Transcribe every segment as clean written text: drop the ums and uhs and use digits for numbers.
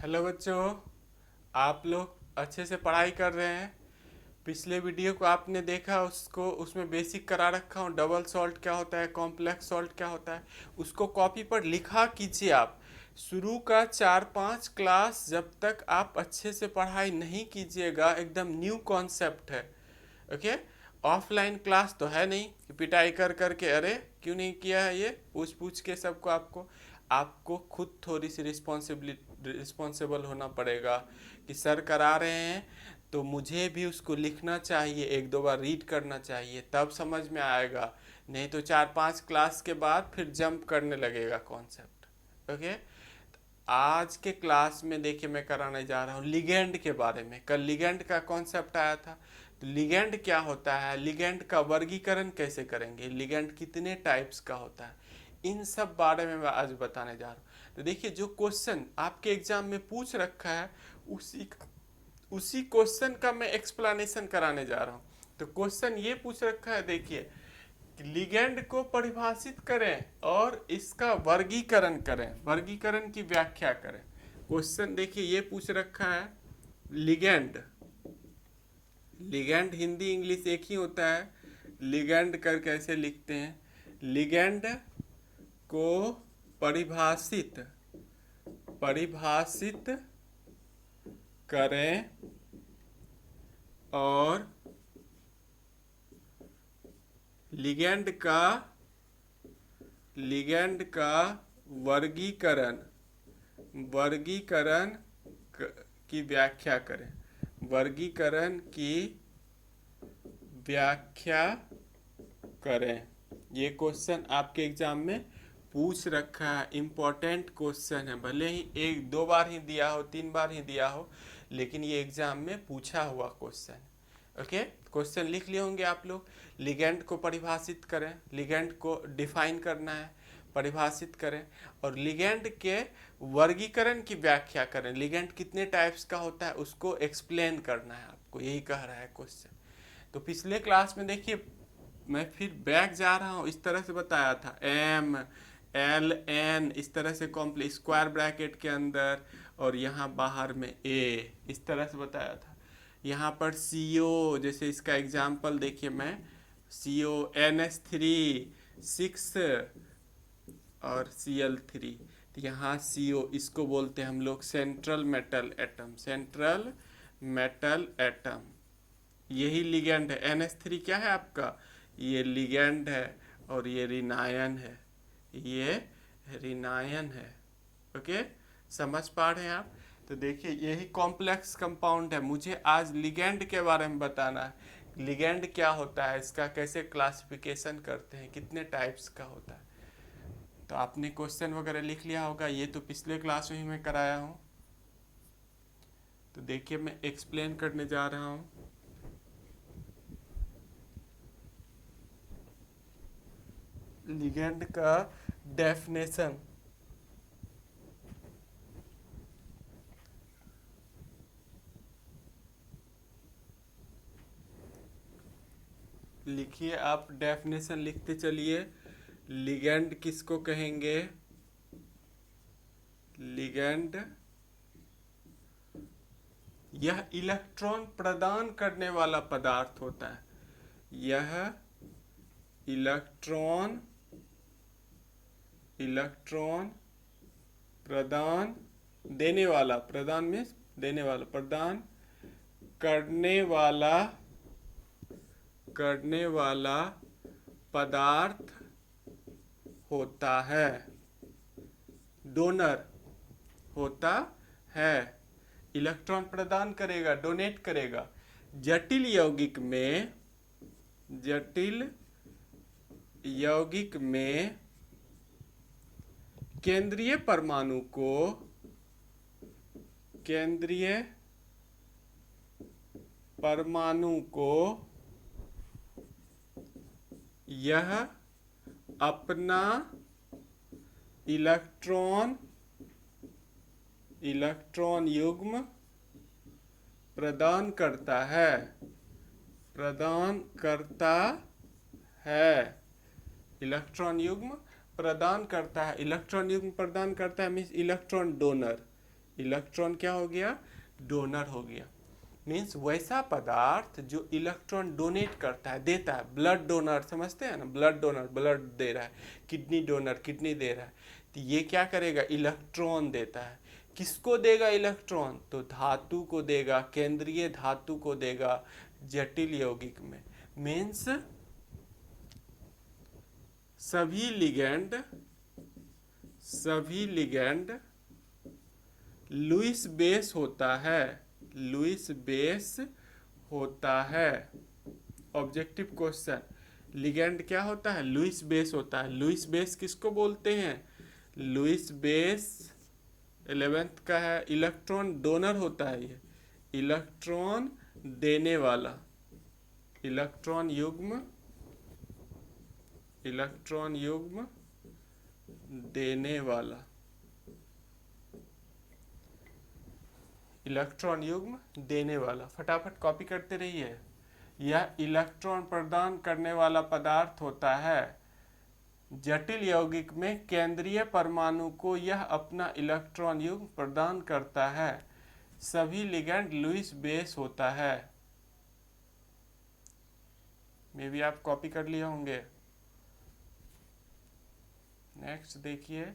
Hello बच्चों, आप लोग अच्छे से पढ़ाई कर रहे हैं। पिछले वीडियो को आपने देखा, उसको उसमें बेसिक करा रखा हूँ। डबल सॉल्ट क्या होता है, कॉम्प्लेक्स सॉल्ट क्या होता है, उसको कॉपी पर लिखा कीजिए आप। शुरू का 4-5 क्लास जब तक आप अच्छे से पढ़ाई नहीं कीजिएगा, एकदम न्यू कॉन्सेप्ट है। ओके। ऑफलाइन क्लास तो है नहीं कि पिटाई कर कर के अरे क्यों नहीं किया है, ये पूछ पूछ के सबको आपको आपको खुद थोड़ी सी रिस्पॉन्सिबल होना पड़ेगा कि सर करा रहे हैं तो मुझे भी उसको लिखना चाहिए, एक दो बार रीड करना चाहिए, तब समझ में आएगा। नहीं तो 4-5 क्लास के बाद फिर जंप करने लगेगा कॉन्सेप्ट। ओके। आज के क्लास में देखिए मैं कराने जा रहा हूँ लिगेंड के बारे में। कल लिगेंड का कॉन्सेप्ट आया था, तो लिगेंड क्या होता है, लिगेंड का वर्गीकरण कैसे करेंगे, लिगेंड कितने टाइप्स का होता है, इन सब बारे में मैं आज बताने जा रहा हूँ। तो देखिए, जो क्वेश्चन आपके एग्जाम में पूछ रखा है उसी उसी क्वेश्चन का मैं एक्सप्लेनेशन कराने जा रहा हूँ। तो क्वेश्चन ये पूछ रखा है, देखिए, लिगेंड को परिभाषित करें और इसका वर्गीकरण करें, वर्गीकरण की व्याख्या करें। क्वेश्चन देखिए ये पूछ रखा है, लिगेंड, लिगेंड हिंदी इंग्लिश एक ही होता है। लिगेंड कर कैसे लिखते हैं, लिगेंड को परिभाषित परिभाषित करें और लिगेंड का वर्गीकरण वर्गीकरण की व्याख्या करें, वर्गीकरण की व्याख्या करें। ये क्वेश्चन आपके एग्जाम में पूछ रखा है, इम्पोर्टेंट क्वेश्चन है। भले ही एक दो बार ही दिया हो, 3 बार ही दिया हो, लेकिन ये एग्जाम में पूछा हुआ क्वेश्चन। ओके, क्वेश्चन लिख लिए होंगे आप लोग। लिगेंड को परिभाषित करें, लिगेंड को डिफाइन करना है, परिभाषित करें, और लिगेंड के वर्गीकरण की व्याख्या करें। लिगेंड कितने टाइप्स का होता है उसको एक्सप्लेन करना है आपको, यही कह रहा है क्वेश्चन। तो पिछले क्लास में देखिए, मैं फिर बैक जा रहा हूँ, इस तरह से बताया था, एम एल एन, इस तरह से कॉम्प्लेक्स स्क्वायर ब्रैकेट के अंदर, और यहाँ बाहर में ए, इस तरह से बताया था। यहाँ पर सी ओ, जैसे इसका एग्जाम्पल देखिए, मैं CO NH3 6 और Cl3, तो यहाँ CO, इसको बोलते हैं हम लोग central metal atom, central metal atom, यही लिगेंड है। NH3 क्या है आपका, ये लिगेंड है, और ये रिनायन है, ये रिनायन है। ओके, समझ पा रहे हैं आप। तो देखिए यही कॉम्प्लेक्स कंपाउंड है, मुझे आज लिगेंड के बारे में बताना है। लिगेंड क्या होता है, इसका कैसे क्लासिफिकेशन करते हैं, कितने टाइप्स का होता है। तो आपने क्वेश्चन वगैरह लिख लिया होगा, ये तो पिछले क्लास में ही मैं कराया हूँ। तो देखिए मैं एक्सप्लेन करने जा रहा हूँ। लिगेंड का डेफिनेशन, लिखिए आप, डेफिनेशन लिखते चलिए। लिगेंड किसको कहेंगे, लिगेंड यह इलेक्ट्रॉन प्रदान करने वाला पदार्थ होता है। यह इलेक्ट्रॉन प्रदान देने वाला, प्रदान में देने वाला, प्रदान करने वाला पदार्थ होता है, डोनर होता है। इलेक्ट्रॉन प्रदान करेगा, डोनेट करेगा। जटिल यौगिक में केंद्रीय परमाणु को यह अपना इलेक्ट्रॉन युग्म प्रदान करता है, इलेक्ट्रॉन युग्म प्रदान करता है। इलेक्ट्रॉन युग्म प्रदान करता है मीन्स इलेक्ट्रॉन डोनर, इलेक्ट्रॉन क्या हो गया, डोनर हो गया। मीन्स वैसा पदार्थ जो इलेक्ट्रॉन डोनेट करता है, देता है। ब्लड डोनर समझते हैं ना, ब्लड डोनर ब्लड दे रहा है, किडनी डोनर किडनी दे रहा है, तो ये क्या करेगा, इलेक्ट्रॉन देता है। किसको देगा इलेक्ट्रॉन, तो धातु को देगा, केंद्रीय धातु को देगा जटिल यौगिक में। मीन्स सभी लिगेंड लुईस बेस होता है, लुईस बेस होता है। ऑब्जेक्टिव क्वेश्चन, लिगेंड क्या होता है, लुईस बेस होता है। लुईस बेस किसको बोलते हैं, लुईस बेस 11th का है, इलेक्ट्रॉन डोनर होता है ये, इलेक्ट्रॉन देने वाला, इलेक्ट्रॉन युग्म देने वाला, इलेक्ट्रॉन युग्म देने वाला। फटाफट कॉपी करते रहिए। यह इलेक्ट्रॉन प्रदान करने वाला पदार्थ होता है। जटिल यौगिक में केंद्रीय परमाणु को यह अपना इलेक्ट्रॉन युग्म प्रदान करता है। सभी लिगेंड लुईस बेस होता है। मे भी आप कॉपी कर लिए होंगे। नेक्स्ट देखिए,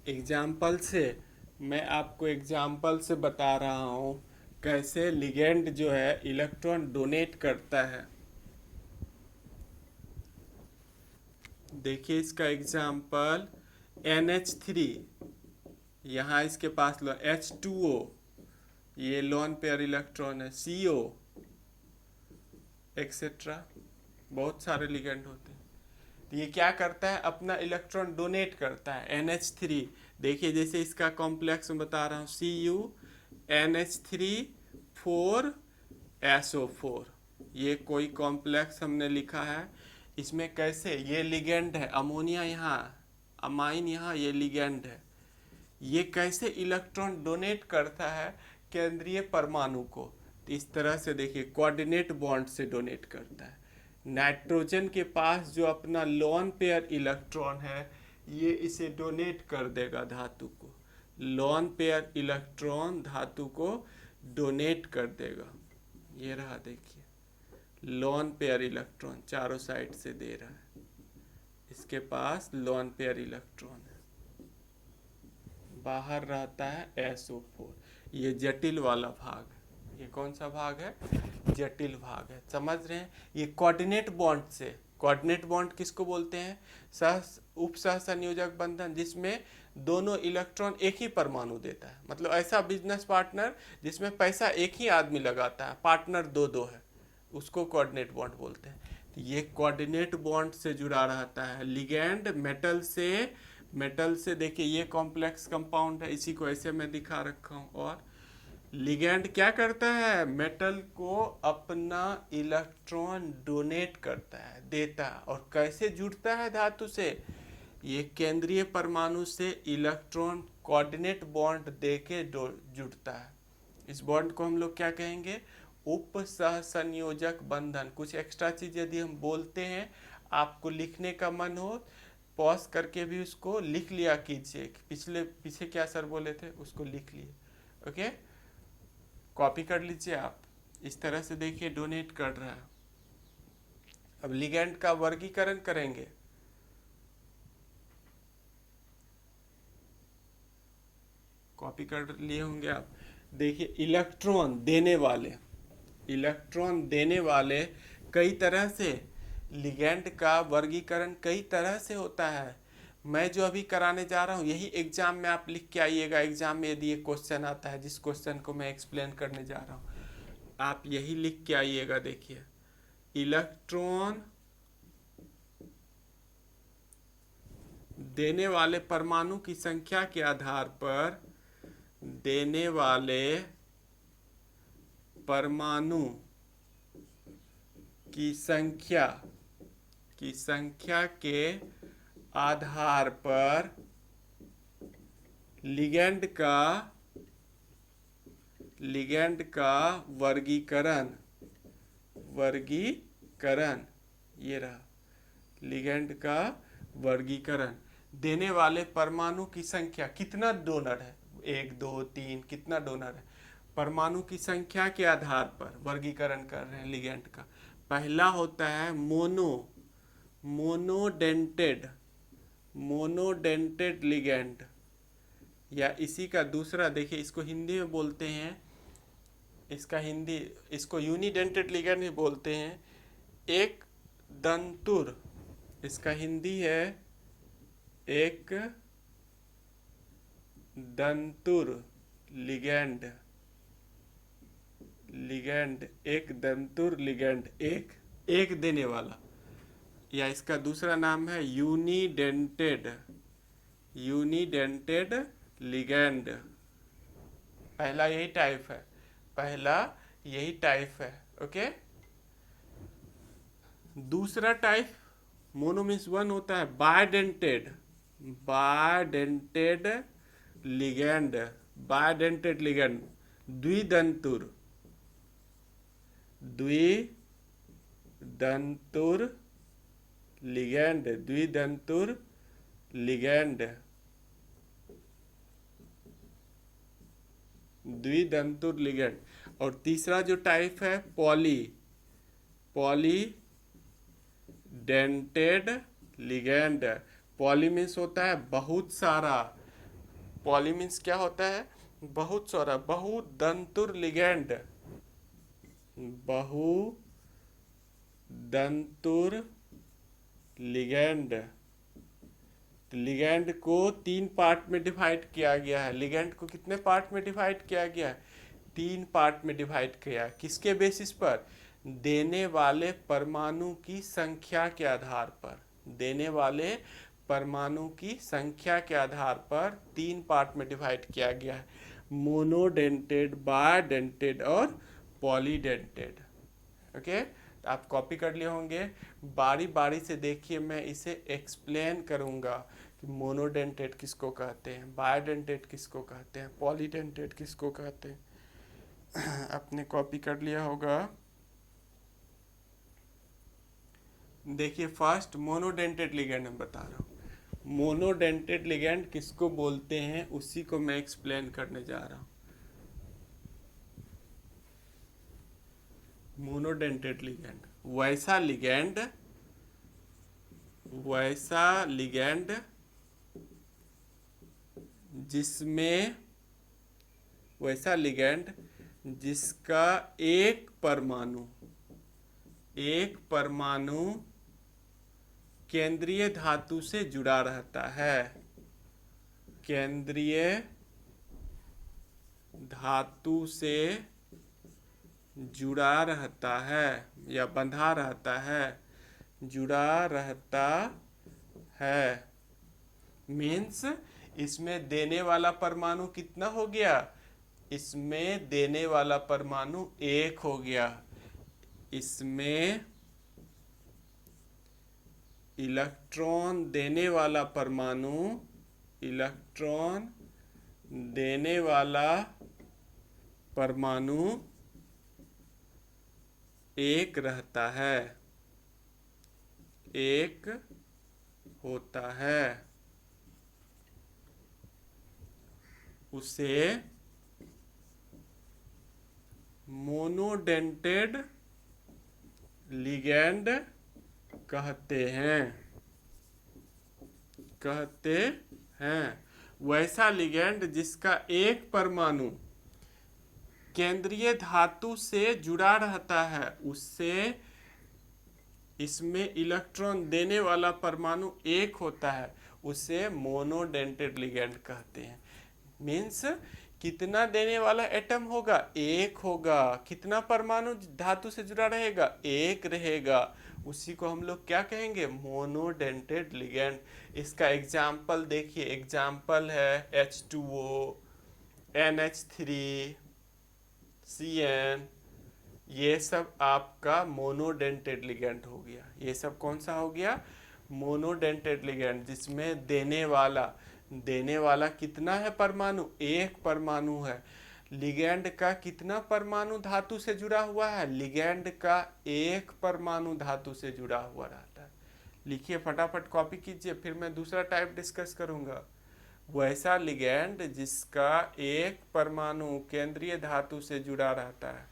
एग्जाम्पल से, मैं आपको एग्जाम्पल से बता रहा हूँ कैसे लिगेंड जो है इलेक्ट्रॉन डोनेट करता है। देखिए इसका एग्जाम्पल NH3, यहाँ इसके पास लो H2O, ये लोन पेयर इलेक्ट्रॉन है, CO एक्सेट्रा, बहुत सारे लिगेंड होते हैं। तो ये क्या करता है, अपना इलेक्ट्रॉन डोनेट करता है। NH3 देखिए, जैसे इसका कॉम्प्लेक्स में बता रहा हूँ, CuNH3 4SO4, ये कोई कॉम्प्लेक्स हमने लिखा है। इसमें कैसे, ये लिगेंड है, अमोनिया यहाँ, अमाइन यहाँ, ये लिगेंड है। ये कैसे इलेक्ट्रॉन डोनेट करता है केंद्रीय परमाणु को, तो इस तरह से देखिए, कोऑर्डिनेट बॉन्ड से डोनेट करता है। नाइट्रोजन के पास जो अपना लोन पेयर इलेक्ट्रॉन है, ये इसे डोनेट कर देगा धातु को। लोन पेयर इलेक्ट्रॉन धातु को डोनेट कर देगा। ये रहा देखिए, लोन पेयर इलेक्ट्रॉन चारों साइड से दे रहा है, इसके पास लोन पेयर इलेक्ट्रॉन है। बाहर रहता है SO4, ये जटिल वाला भाग है। ये कौन सा भाग है, जटिल भाग है, समझ रहे हैं। ये कोऑर्डिनेट बॉन्ड से, कोऑर्डिनेट बॉन्ड किसको बोलते हैं, उप सह संयोजक बंधन, जिसमें दोनों इलेक्ट्रॉन एक ही परमाणु देता है। मतलब ऐसा बिजनेस पार्टनर जिसमें पैसा एक ही आदमी लगाता है, पार्टनर दो दो है, उसको कोऑर्डिनेट बॉन्ड बोलते हैं। तो ये कोऑर्डिनेट बॉन्ड से जुड़ा रहता है। लिगेंड मेटल से देखिए, ये कॉम्प्लेक्स कंपाउंड है, इसी को ऐसे मैं दिखा रखा हूँ। और लिगेंड क्या करता है, मेटल को अपना इलेक्ट्रॉन डोनेट करता है, देता है। और कैसे जुड़ता है धातु से, ये केंद्रीय परमाणु से इलेक्ट्रॉन कोऑर्डिनेट बॉन्ड देके जुड़ता है। इस बॉन्ड को हम लोग क्या कहेंगे, उप सह संयोजक बंधन। कुछ एक्स्ट्रा चीज यदि हम बोलते हैं, आपको लिखने का मन हो, पॉज करके भी उसको लिख लिया कीजिए। पीछे क्या सर बोले थे, उसको लिख लिए। ओके, कॉपी कर लीजिए आप। इस तरह से देखिए डोनेट कर रहा है। अब लिगेंड का वर्गीकरण करेंगे। कॉपी कर लिए होंगे आप। देखिए, इलेक्ट्रॉन देने वाले कई तरह से, लिगेंड का वर्गीकरण कई तरह से होता है। मैं जो अभी कराने जा रहा हूँ, यही एग्जाम में आप लिख के आइएगा। एग्जाम में यदि ये क्वेश्चन आता है, जिस क्वेश्चन को मैं एक्सप्लेन करने जा रहा हूँ, आप यही लिख के आइएगा। देखिए, इलेक्ट्रॉन देने वाले परमाणु की संख्या के आधार पर, देने वाले परमाणु की संख्या के आधार पर लिगेंड का वर्गीकरण, ये रहा लिगेंड का वर्गीकरण। देने वाले परमाणु की संख्या, कितना डोनर है, 1 2 3, कितना डोनर है, परमाणु की संख्या के आधार पर वर्गीकरण कर रहे हैं लिगेंड का। पहला होता है मोनोडेंटेड लिगेंड, या इसी का दूसरा देखिए, इसको हिंदी में बोलते हैं, इसको यूनिडेंटेड लिगेंड ही बोलते हैं, एक दंतुर, इसका हिंदी है एक दंतुर लिगेंड, एक दंतुर लिगेंड, एक देने वाला, या इसका दूसरा नाम है यूनिडेंटेड लिगेंड। पहला यही टाइप है, ओके। दूसरा टाइप मोनो मीन्स वन होता है बायडेंटेड लिगेंड, द्विदंतुर लिगेंड। और तीसरा जो टाइप है पॉलीडेंटेड लिगेंड। पॉली मीन्स होता है बहुत सारा, पॉली मीन्स क्या होता है, बहुत सारा, बहुदंतुर लिगेंड। लिगेंड को 3 पार्ट में डिवाइड किया गया है। लिगेंड को कितने पार्ट में डिवाइड किया गया है? 3 पार्ट में डिवाइड किया है। किसके बेसिस पर? देने वाले परमाणु की संख्या के आधार पर, देने वाले परमाणु की संख्या के आधार पर 3 पार्ट में डिवाइड किया गया है, मोनोडेंटेड, बायडेंटेड और पॉलीडेंटेड। ओके, तो आप कॉपी कर लिए होंगे। बारी बारी से देखिए, मैं इसे एक्सप्लेन करूंगा कि मोनोडेंटेड किसको कहते हैं, बायडेंटेड किसको कहते हैं, पॉलीडेंटेड किसको कहते हैं। आपने कॉपी कर लिया होगा। देखिए, फर्स्ट मोनोडेंटेड लिगेंड मैं बता रहा हूँ। मोनोडेंटेड लिगेंड किसको बोलते हैं उसी को मैं एक्सप्लेन करने जा रहा हूँ। मोनोडेंटेड लिगेंड वैसा लिगेंड जिसमें, वैसा लिगेंड जिसका एक परमाणु केंद्रीय धातु से जुड़ा रहता है, केंद्रीय धातु से जुड़ा रहता है या बंधा रहता है, जुड़ा रहता है। मीन्स इसमें देने वाला परमाणु कितना हो गया? इसमें देने वाला परमाणु 1 हो गया। इसमें इलेक्ट्रॉन देने वाला परमाणु, इलेक्ट्रॉन देने वाला परमाणु 1 रहता है, 1 होता है। उसे मोनोडेंटेड लिगेंड कहते हैं। वैसा लिगेंड जिसका एक परमाणु केंद्रीय धातु से जुड़ा रहता है, उससे इसमें इलेक्ट्रॉन देने वाला परमाणु 1 होता है, उसे मोनोडेंटेड लिगेंड कहते हैं। मीन्स कितना देने वाला एटम होगा? 1 होगा। कितना परमाणु धातु से जुड़ा रहेगा? 1 रहेगा। उसी को हम लोग क्या कहेंगे? Monodentate ligand. इसका एग्जाम्पल देखिए, एग्जाम्पल है H2O, NH3, CN, ये सब आपका मोनोडेंटेड लिगेंड हो गया। ये सब कौन सा हो गया? मोनोडेंटेड लिगेंड, जिसमें देने वाला कितना है परमाणु? 1 परमाणु है। लिगेंड का कितना परमाणु धातु से जुड़ा हुआ है? लिगेंड का 1 परमाणु धातु से जुड़ा हुआ रहता है। लिखिए, फटाफट कॉपी कीजिए, फिर मैं दूसरा टाइप डिस्कस करूंगा। वैसा लिगैंड जिसका एक परमाणु केंद्रीय धातु से जुड़ा रहता है,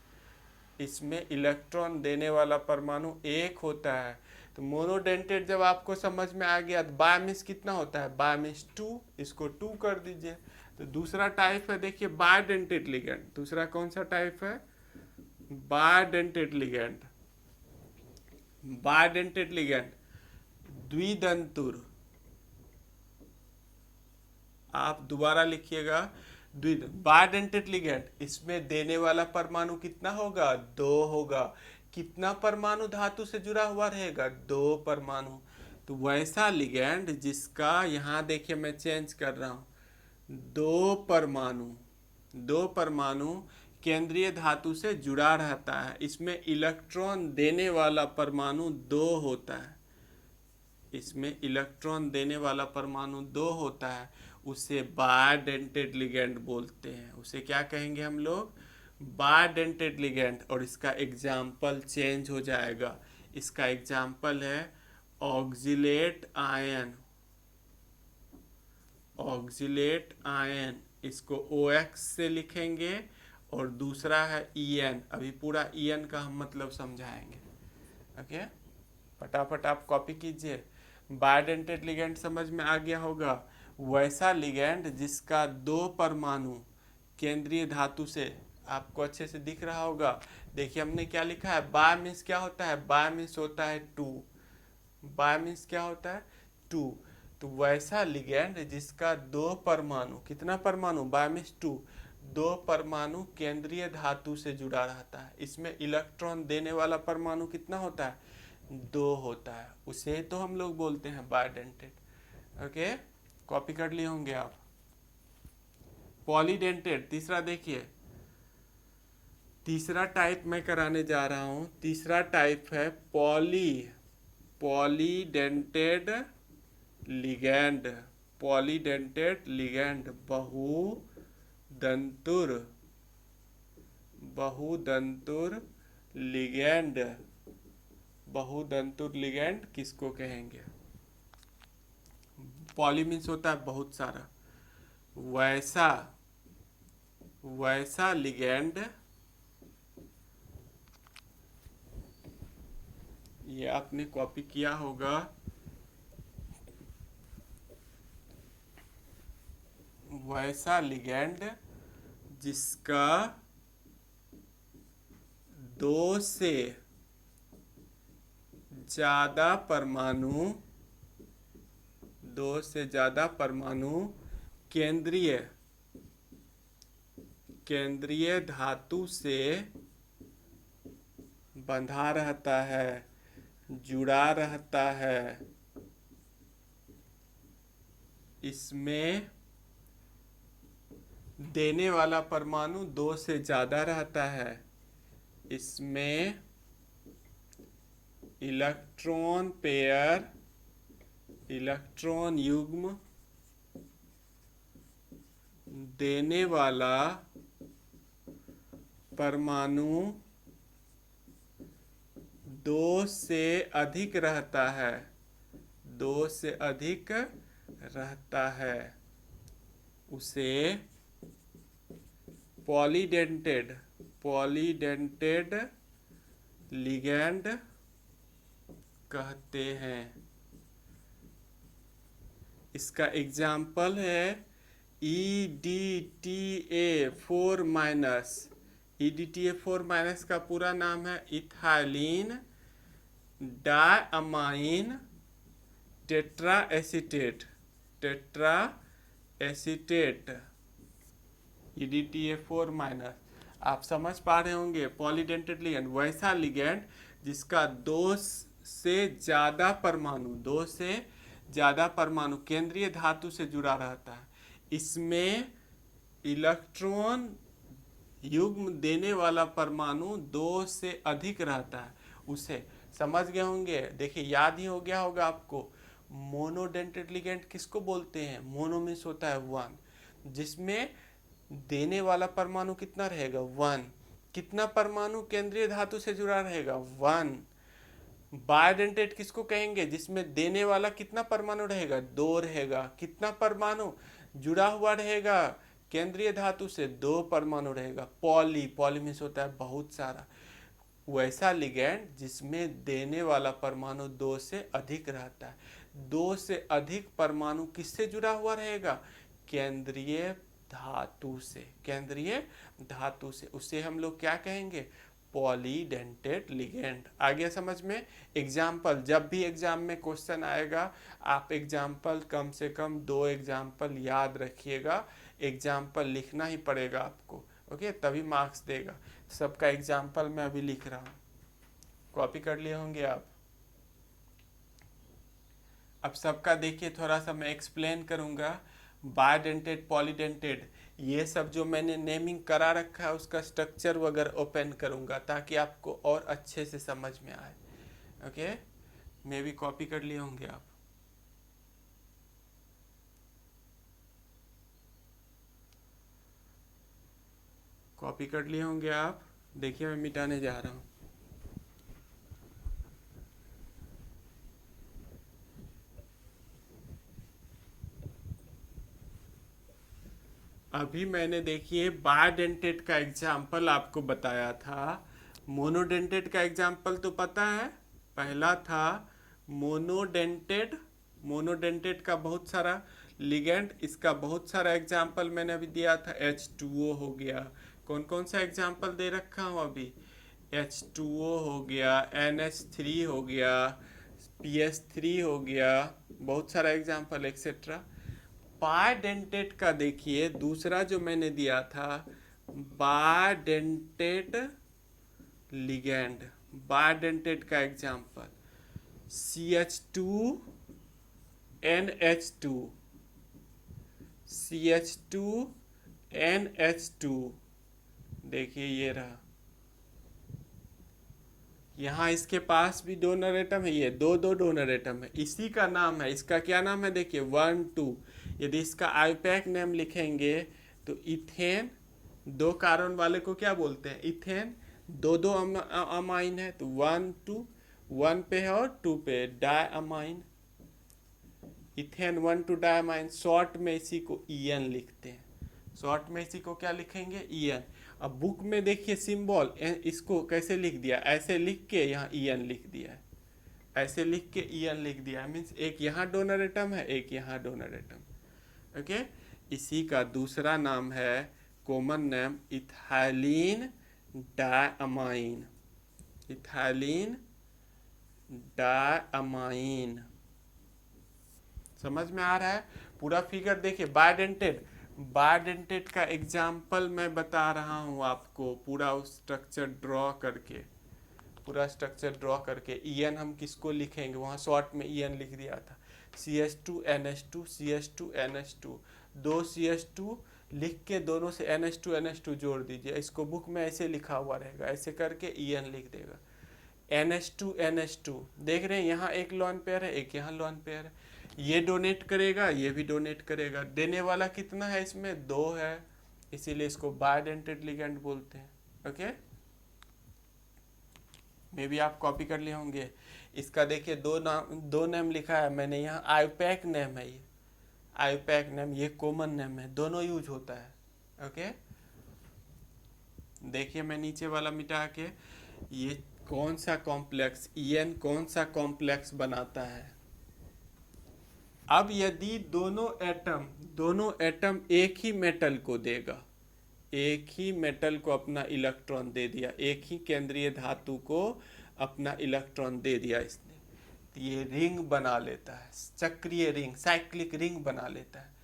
इसमें इलेक्ट्रॉन देने वाला परमाणु एक होता है। तो मोनोडेंटेट जब आपको समझ में आ गया, तो बाय मीन्स कितना होता है, बाय मीन्स 2, इसको 2 कर दीजिए। तो दूसरा टाइप है, देखिए, बायडेंटेट लिगैंड। दूसरा कौन सा टाइप है, बायडेंटेट लिगैंड। बायडेंटेट लिगैंड द्विदंतुर, आप दोबारा लिखिएगा, बायडेंटेट लिगैंड, इसमें देने वाला परमाणु कितना होगा, 2 होगा। कितना परमाणु धातु से जुड़ा हुआ रहेगा, 2 परमाणु। तो वैसा लिगैंड जिसका, यहाँ देखिए मैं चेंज कर रहा हूँ, 2 परमाणु केंद्रीय धातु से जुड़ा रहता है, इसमें इलेक्ट्रॉन देने वाला परमाणु 2 होता है, इसमें इलेक्ट्रॉन देने वाला परमाणु 2 होता है, उसे बायडेंटेट लिगैंड बोलते हैं। उसे क्या कहेंगे हम लोग, बायडेंटेट लिगैंड। और इसका एग्जाम्पल चेंज हो जाएगा। इसका एग्जाम्पल है ऑक्जिलेट आयन। ऑक्जिलेट आयन, इसको OX से लिखेंगे, और दूसरा है EN। अभी पूरा EN का हम मतलब समझाएंगे। ओके, फटाफट आप कॉपी कीजिए। बायडेंटेट लिगैंड समझ में आ गया होगा। वैसा लिगैंड जिसका 2 परमाणु केंद्रीय धातु से, आपको अच्छे से दिख रहा होगा। देखिए हमने क्या लिखा है, बाय मीन्स क्या होता है, बाय मीन्स होता है 2। बाय मीन्स क्या होता है, 2। तो वैसा लिगैंड जिसका 2 परमाणु, कितना परमाणु, बाय मीन्स 2 परमाणु केंद्रीय धातु से जुड़ा रहता है, इसमें इलेक्ट्रॉन देने वाला परमाणु कितना होता है, 2 होता है, उसे तो हम लोग बोलते हैं बायडेंटेट। ओके, कॉपी कर लिए होंगे आप। पॉलीडेंटेट, तीसरा देखिए, तीसरा टाइप मैं कराने जा रहा हूं। तीसरा टाइप है पॉलीडेंटेड लिगैंड। पॉलीडेंटेड लिगैंड, बहुदंतुर लिगैंड। बहुदंतुर लिगैंड किसको कहेंगे, पॉली मीन्स होता है बहुत सारा। वैसा लिगैंड, ये आपने कॉपी किया होगा। वैसा लिगैंड जिसका 2 से ज्यादा परमाणु केंद्रीय धातु से बंधा रहता है, जुड़ा रहता है, इसमें देने वाला परमाणु 2 से ज्यादा रहता है, इसमें इलेक्ट्रॉन पेयर, इलेक्ट्रॉन युग्म देने वाला परमाणु 2 से अधिक रहता है, 2 से अधिक रहता है, उसे पॉलीडेंटेड लिगैंड कहते हैं। इसका एग्जाम्पल है EDTA4-। EDTA4- का पूरा नाम है ethylene diamine tetra acetate. EDTA4-। आप समझ पा रहे होंगे, पॉलीडेंटेड लिगैंड, वैसा लिगैंड जिसका 2 से ज्यादा परमाणु केंद्रीय धातु से जुड़ा रहता है, इसमें इलेक्ट्रॉन युग्म देने वाला परमाणु 2 से अधिक रहता है, उसे समझ गए होंगे। देखिए याद ही हो गया होगा आपको, मोनोडेंटेड लिगैंड किसको बोलते हैं, मोनो मीन्स होता है 1, जिसमें देने वाला परमाणु कितना रहेगा, 1। कितना परमाणु केंद्रीय धातु से जुड़ा रहेगा, 1। बायडेंटेट किसको कहेंगे? जिसमें देने वाला कितना परमाणु रहेगा? 2 रहेगा। कितना परमाणु जुड़ा हुआ रहेगा केंद्रीय धातु से? 2 परमाणु रहेगा। पॉली, पॉली मीन्स होता है बहुत सारा। वैसा लिगैंड जिसमें देने वाला परमाणु 2 से अधिक रहता है। 2 से अधिक परमाणु किससे जुड़ा हुआ रहेगा? केंद्रीय धातु से। केंद्रीय धातु से, उसे हम लोग क्या कहेंगे? Polydentate ligand. आ गया समझ में? एग्जाम्पल, जब भी एग्जाम में क्वेश्चन आएगा आप एग्जाम्पल कम से कम 2 एग्जाम्पल याद रखिएगा। एग्जाम्पल लिखना ही पड़ेगा आपको, ओके, तभी मार्क्स देगा। सबका एग्जाम्पल मैं अभी लिख रहा हूँ, कॉपी कर लिए होंगे आप। अब सबका देखिए, थोड़ा सा मैं एक्सप्लेन करूँगा। बायडेंटेड, पॉलीडेंटेड, ये सब जो मैंने नेमिंग करा रखा है उसका स्ट्रक्चर वगैरह ओपन करूँगा ताकि आपको और अच्छे से समझ में आए। ओके, मे भी कॉपी कर लिए होंगे आप। कॉपी कर लिए होंगे आप। देखिए मैं मिटाने जा रहा हूँ। अभी मैंने देखिए बायडेंटेट का एग्जाम्पल आपको बताया था। मोनोडेंटेट का एग्जाम्पल तो पता है, पहला था मोनोडेंटेट। मोनोडेंटेट का बहुत सारा लिगेंड, इसका बहुत सारा एग्जाम्पल मैंने अभी दिया था। H2O हो गया। कौन कौन सा एग्जाम्पल दे रखा हूँ अभी? H2O हो गया, NH3 हो गया, PS3 हो गया, बहुत सारा एग्जाम्पल एक्सेट्रा। बायडेंटेट का देखिए दूसरा जो मैंने दिया था, बायडेंटेट लिगेंड। बायडेंटेट का एग्जाम्पल CH2NH2, CH2NH2। देखिए ये रहा, यहाँ इसके पास भी डोनर एटम है, ये दो दो डोनर एटम है। इसी का नाम है, इसका क्या नाम है? देखिए 1 2। यदि इसका आईपैक नेम लिखेंगे तो इथेन, 2 कार्बन वाले को क्या बोलते हैं? इथेन। दो दो अमाइन है तो 1 2, 1 पे है और 2 पे, डायअमाइन। Ethane 1 2 diamine. शॉर्ट में इसी को EN लिखते हैं। शॉर्ट में इसी को क्या लिखेंगे? EN। अब बुक में देखिए सिंबल, इसको कैसे लिख दिया? ऐसे लिख के यहाँ EN लिख दिया है। ऐसे लिख के EN लिख दिया है, मीन्स एक यहाँ डोनर एटम है, एक यहाँ डोनर एटम। ओके, इसी का दूसरा नाम है, common name, ethylene diamine. Ethylene diamine. समझ में आ रहा है? पूरा फिगर देखिए। बायडेंटेड, बायडेंटेड का एग्जाम्पल मैं बता रहा हूँ आपको, पूरा स्ट्रक्चर ड्रॉ करके। पूरा स्ट्रक्चर ड्रॉ करके EN हम किसको लिखेंगे? वहाँ शॉर्ट में EN लिख दिया था। CH2NH2, CH2NH2, 2 CH2 लिख के दोनों से NH2NH2 जोड़ दीजिए। इसको बुक में ऐसे लिखा हुआ रहेगा, ऐसे करके EN लिख देगा। NH2NH2, देख रहे हैं यहाँ एक लॉन पेयर है, एक यहाँ लॉन पेयर है। ये डोनेट करेगा, ये भी डोनेट करेगा। देने वाला कितना है इसमें? 2 है, इसीलिए इसको बायडेंटेड लिगेंड बोलते हैं। ओके, मे भी आप कॉपी कर लिए होंगे। इसका देखिए दो नेम लिखा है मैंने यहाँ। आईपैक नेम है ये, आईपैक नेम, ये कॉमन नेम है, दोनों यूज होता है। ओके, देखिए मैं नीचे वाला मिटा के, ये कौन सा कॉम्प्लेक्स, EN कौन सा कॉम्प्लेक्स बनाता है। अब यदि दोनों एटम एक ही मेटल को देगा, एक ही मेटल को अपना इलेक्ट्रॉन दे दिया, एक ही केंद्रीय धातु को अपना इलेक्ट्रॉन दे दिया इसने, तो ये रिंग बना लेता है, चक्रीय रिंग, साइक्लिक रिंग बना लेता है।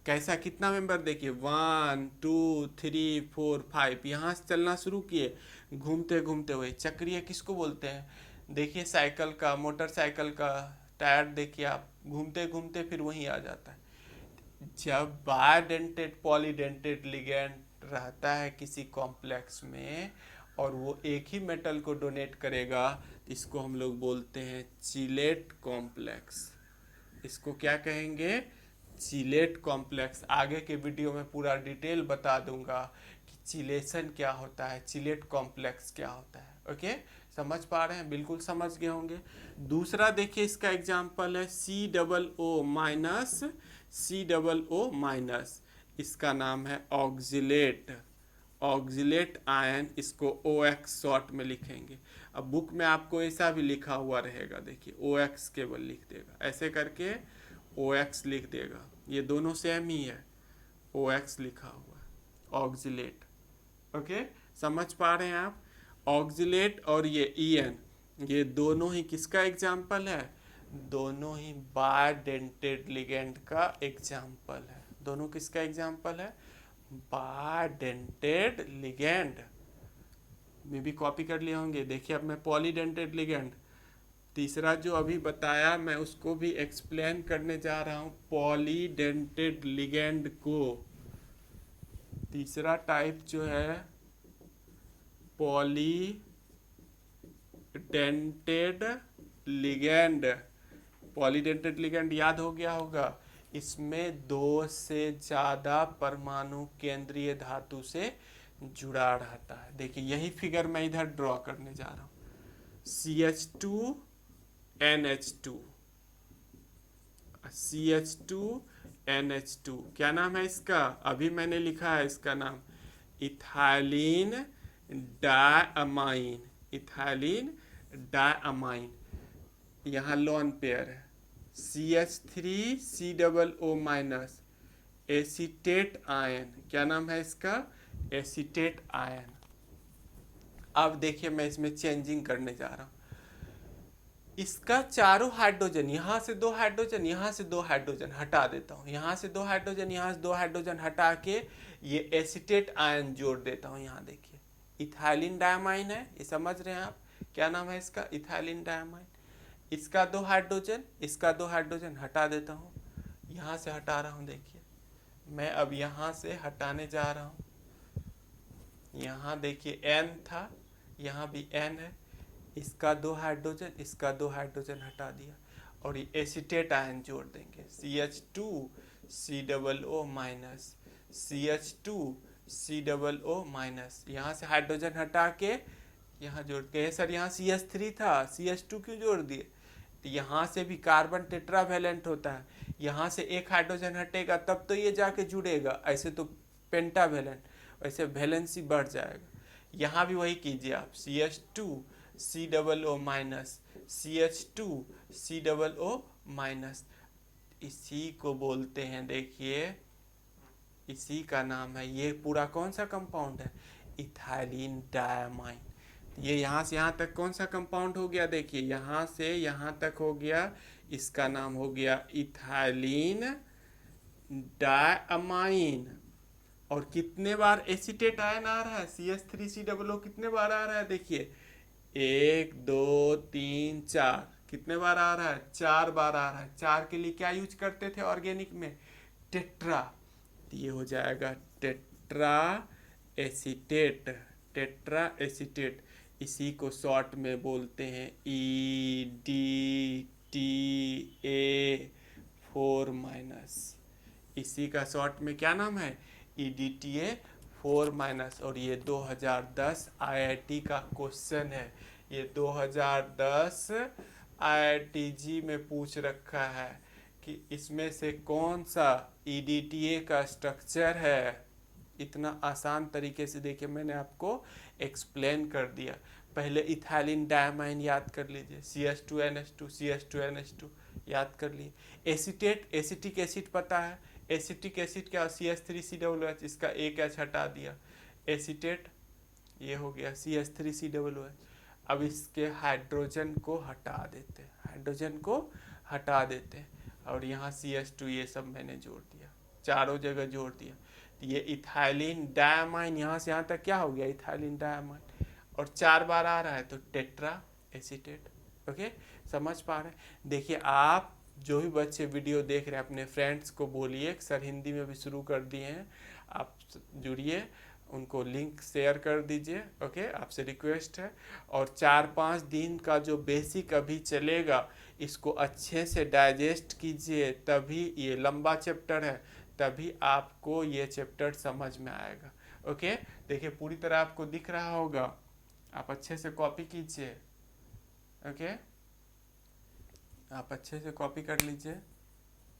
कैसा? कितना मेंबर देखिए, 1 2 3 4 5, यहाँ से चलना शुरू किए, घूमते घूमते हुए। चक्रीय किसको बोलते हैं? देखिए साइकिल का, मोटरसाइकिल का टायर देखिए आप, घूमते घूमते फिर वहीं आ जाता है। जब बायडेंटेड पॉलीडेंटेड लिगेंड रहता है किसी कॉम्प्लेक्स में और वो एक ही मेटल को डोनेट करेगा, इसको हम लोग बोलते हैं चिलेट कॉम्प्लेक्स। इसको क्या कहेंगे? Chelate complex. आगे के वीडियो में पूरा डिटेल बता दूंगा कि चिलेशन क्या होता है, चिलेट कॉम्प्लेक्स क्या होता है। ओके, समझ पा रहे हैं? बिल्कुल समझ गए होंगे। दूसरा देखिए, इसका एग्जाम्पल है COO-, इसका नाम है ऑक्जिलेट। ऑक्जिलेट आयन, इसको OX शॉर्ट में लिखेंगे। अब बुक में आपको ऐसा भी लिखा हुआ रहेगा, देखिए OX केवल लिख देगा, ऐसे करके OX लिख देगा। ये दोनों सेम ही है, OX लिखा हुआ है, ऑक्जिलेट। ओके, समझ पा रहे हैं आप? ऑक्जिलेट और ये EN, ये दोनों ही किसका एग्जाम्पल है? दोनों ही बायडेंटेड लिगेंड का एग्जाम्पल है। दोनों किसका एग्जाम्पल है? बायडेंटेड लिगेंड में भी कॉपी कर लिए होंगे। देखिए, अब मैं पॉलीडेंटेड लिगेंड, तीसरा जो अभी बताया मैं उसको भी एक्सप्लेन करने जा रहा हूँ। पॉलीडेंटेड लिगेंड को, तीसरा टाइप जो है पॉलीडेंटेड लिगेंड। पॉलीडेंटेड लिगेंड याद हो गया होगा, इसमें 2 से ज़्यादा परमाणु केंद्रीय धातु से जुड़ा रहता है। देखिए, यही फिगर मैं इधर ड्रॉ करने जा रहा हूँ। CH2NH2, CH2NH2 क्या नाम है इसका? अभी मैंने लिखा है इसका नाम, इथाइलिन डायअमाइन। इथाइलिन डायअमाइन, यहाँ लोन पेयर है। CH3COO-, acetate ion. क्या नाम है इसका? Acetate ion. अब देखिए, मैं इसमें चेंजिंग करने जा रहा हूँ। इसका चारों हाइड्रोजन, यहाँ से 2 हाइड्रोजन, यहाँ से 2 हाइड्रोजन हटा देता हूँ, यहाँ से 2 हाइड्रोजन, यहाँ से 2 हाइड्रोजन हटा के ये एसीटेट आयन जोड़ देता हूँ। यहाँ देखिए, इथाइलिन डायमाइन है, ये समझ रहे हैं आप? क्या नाम है इसका? Ethylene diamine. इसका 2 हाइड्रोजन, इसका 2 हाइड्रोजन हटा देता हूँ, यहाँ से हटा रहा हूँ। देखिए, मैं अब यहाँ से हटाने जा रहा हूँ। यहाँ देखिए N था, यहाँ भी N है, इसका 2 हाइड्रोजन, इसका 2 हाइड्रोजन हटा दिया, और ये एसीटेट आयन जोड़ देंगे। CH2COO-, CH2COO-, यहाँ से हाइड्रोजन हटा के यहाँ जोड़ के, सर यहाँ CH3 था, CH2 क्यों जोड़ दिए? तो यहाँ से भी कार्बन टेट्रावेलेंट होता है, यहाँ से एक हाइड्रोजन हटेगा तब तो ये जाके जुड़ेगा, ऐसे तो पेंटावेलेंट, वैसे वैलेंसी बढ़ जाएगा। यहाँ भी वही कीजिए आप, CH2COO-, CH2COO-, इसी को बोलते हैं, देखिए इसी का नाम है, ये पूरा कौन सा कंपाउंड है? Ethylene diamine. ये यहाँ से यहाँ तक कौन सा कंपाउंड हो गया? देखिए, यहाँ से यहाँ तक हो गया, इसका नाम हो गया इथाइलिन डायमाइन। और कितने बार एसीटेट आयन आ रहा है? CH3COO कितने बार आ रहा है? देखिए, 1 2 3 4, कितने बार आ रहा है? 4 बार आ रहा है। 4 के लिए क्या यूज करते थे ऑर्गेनिक में? टेट्रा। ये हो जाएगा टेट्रा एसीटेट, टेट्रा एसीटेट। इसी को शॉर्ट में बोलते हैं EDTA4-। इसी का शॉर्ट में क्या नाम है? EDTA4-। और ये 2010 IIT का क्वेश्चन है, ये 2010 IITG में पूछ रखा है कि इसमें से कौन सा EDTA का स्ट्रक्चर है। इतना आसान तरीके से देखिए मैंने आपको एक्सप्लेन कर दिया। पहले इथाइलिन डायमाइन याद कर लीजिए, CH2NH2, CH2NH2 याद कर लिए। एसीटेट, एसिटिक एसिड पता है, एसिटिक एसिड क्या? CH3COOH, इसका एक H हटा दिया, एसीटेट ये हो गया CH3COOH। अब इसके हाइड्रोजन को हटा देते हैं, हाइड्रोजन को हटा देते हैं, और यहाँ CH2 ये सब मैंने जोड़ दिया, चारों जगह जोड़ दिया। ये इथाइलिन डायमाइन, यहाँ से यहाँ तक क्या हो गया? Ethylene diamine. और 4 बार आ रहा है तो टेट्रा एसीटेट। ओके, समझ पा रहे हैं? देखिए, आप जो भी बच्चे वीडियो देख रहे हैं अपने फ्रेंड्स को बोलिए, सर हिंदी में भी शुरू कर दिए हैं, आप जुड़िए, उनको लिंक शेयर कर दीजिए। ओके, आपसे रिक्वेस्ट है। और 4-5 दिन का जो बेसिक अभी चलेगा, इसको अच्छे से डाइजेस्ट कीजिए, तभी, ये लंबा चैप्टर है, तभी आपको ये चैप्टर समझ में आएगा। ओके, देखिए पूरी तरह आपको दिख रहा होगा, आप अच्छे से कॉपी कीजिए। ओके, आप अच्छे से कॉपी कर लीजिए।